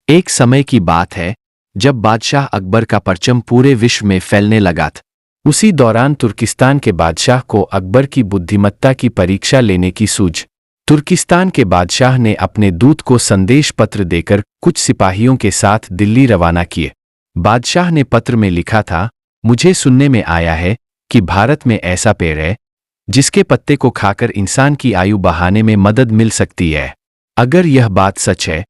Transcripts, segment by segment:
एक समय की बात है जब बादशाह अकबर का परचम पूरे विश्व में फैलने लगा था। उसी दौरान तुर्किस्तान के बादशाह को अकबर की बुद्धिमत्ता की परीक्षा लेने की सूझ। तुर्किस्तान के बादशाह ने अपने दूत को संदेश पत्र देकर कुछ सिपाहियों के साथ दिल्ली रवाना किए। बादशाह ने पत्र में लिखा था, मुझे सुनने में आया है कि भारत में ऐसा पेड़ है जिसके पत्ते को खाकर इंसान की आयु बढ़ाने में मदद मिल सकती है। अगर यह बात सच है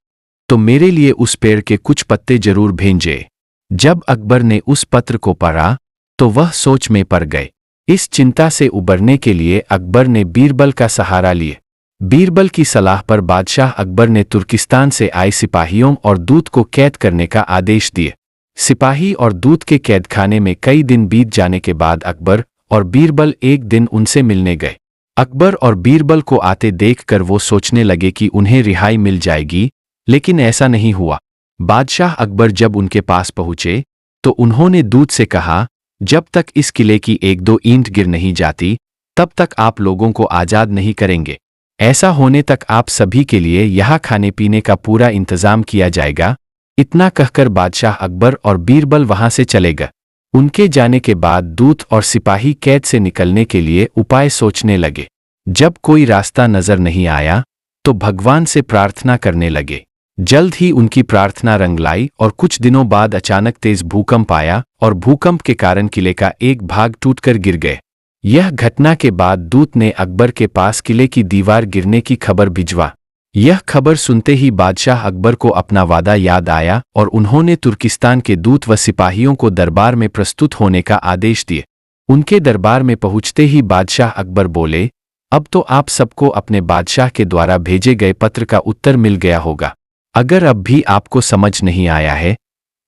तो मेरे लिए उस पेड़ के कुछ पत्ते जरूर भेजें। जब अकबर ने उस पत्र को पढ़ा तो वह सोच में पड़ गए। इस चिंता से उबरने के लिए अकबर ने बीरबल का सहारा लिए। बीरबल की सलाह पर बादशाह अकबर ने तुर्किस्तान से आए सिपाहियों और दूत को कैद करने का आदेश दिए। सिपाही और दूत के कैदखाने में कई दिन बीत जाने के बाद अकबर और बीरबल एक दिन उनसे मिलने गए। अकबर और बीरबल को आते देखकर वो सोचने लगे कि उन्हें रिहाई मिल जाएगी, लेकिन ऐसा नहीं हुआ। बादशाह अकबर जब उनके पास पहुंचे तो उन्होंने दूत से कहा, जब तक इस किले की एक दो ईंट गिर नहीं जाती तब तक आप लोगों को आज़ाद नहीं करेंगे। ऐसा होने तक आप सभी के लिए यहाँ खाने पीने का पूरा इंतजाम किया जाएगा। इतना कहकर बादशाह अकबर और बीरबल वहां से चले गए। उनके जाने के बाद दूत और सिपाही कैद से निकलने के लिए उपाय सोचने लगे। जब कोई रास्ता नजर नहीं आया तो भगवान से प्रार्थना करने लगे। जल्द ही उनकी प्रार्थना रंग लाई और कुछ दिनों बाद अचानक तेज भूकंप आया और भूकंप के कारण किले का एक भाग टूटकर गिर गए। यह घटना के बाद दूत ने अकबर के पास किले की दीवार गिरने की खबर भिजवा। यह खबर सुनते ही बादशाह अकबर को अपना वादा याद आया और उन्होंने तुर्किस्तान के दूत व सिपाहियों को दरबार में प्रस्तुत होने का आदेश दिए। उनके दरबार में पहुंचते ही बादशाह अकबर बोले, अब तो आप सबको अपने बादशाह के द्वारा भेजे गए पत्र का उत्तर मिल गया होगा। अगर अब भी आपको समझ नहीं आया है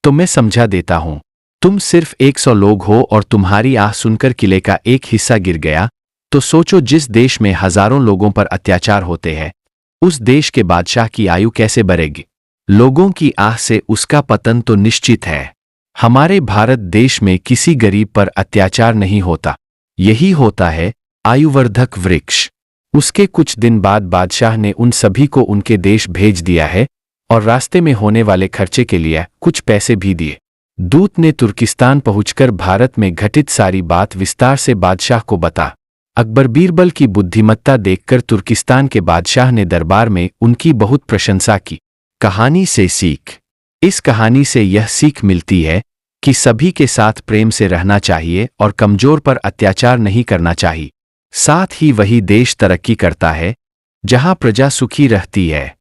तो मैं समझा देता हूं। तुम सिर्फ 100 लोग हो और तुम्हारी आह सुनकर किले का एक हिस्सा गिर गया, तो सोचो जिस देश में हजारों लोगों पर अत्याचार होते हैं उस देश के बादशाह की आयु कैसे बढ़ेगी। लोगों की आह से उसका पतन तो निश्चित है। हमारे भारत देश में किसी गरीब पर अत्याचार नहीं होता, यही होता है आयुवर्धक वृक्ष। उसके कुछ दिन बाद बादशाह ने उन सभी को उनके देश भेज दिया है और रास्ते में होने वाले खर्चे के लिए कुछ पैसे भी दिए। दूत ने तुर्किस्तान पहुंचकर भारत में घटित सारी बात विस्तार से बादशाह को बता। अकबर बीरबल की बुद्धिमत्ता देखकर तुर्किस्तान के बादशाह ने दरबार में उनकी बहुत प्रशंसा की। कहानी से सीख। इस कहानी से यह सीख मिलती है कि सभी के साथ प्रेम से रहना चाहिए और कमजोर पर अत्याचार नहीं करना चाहिए। साथ ही वही देश तरक्की करता है जहां प्रजा सुखी रहती है।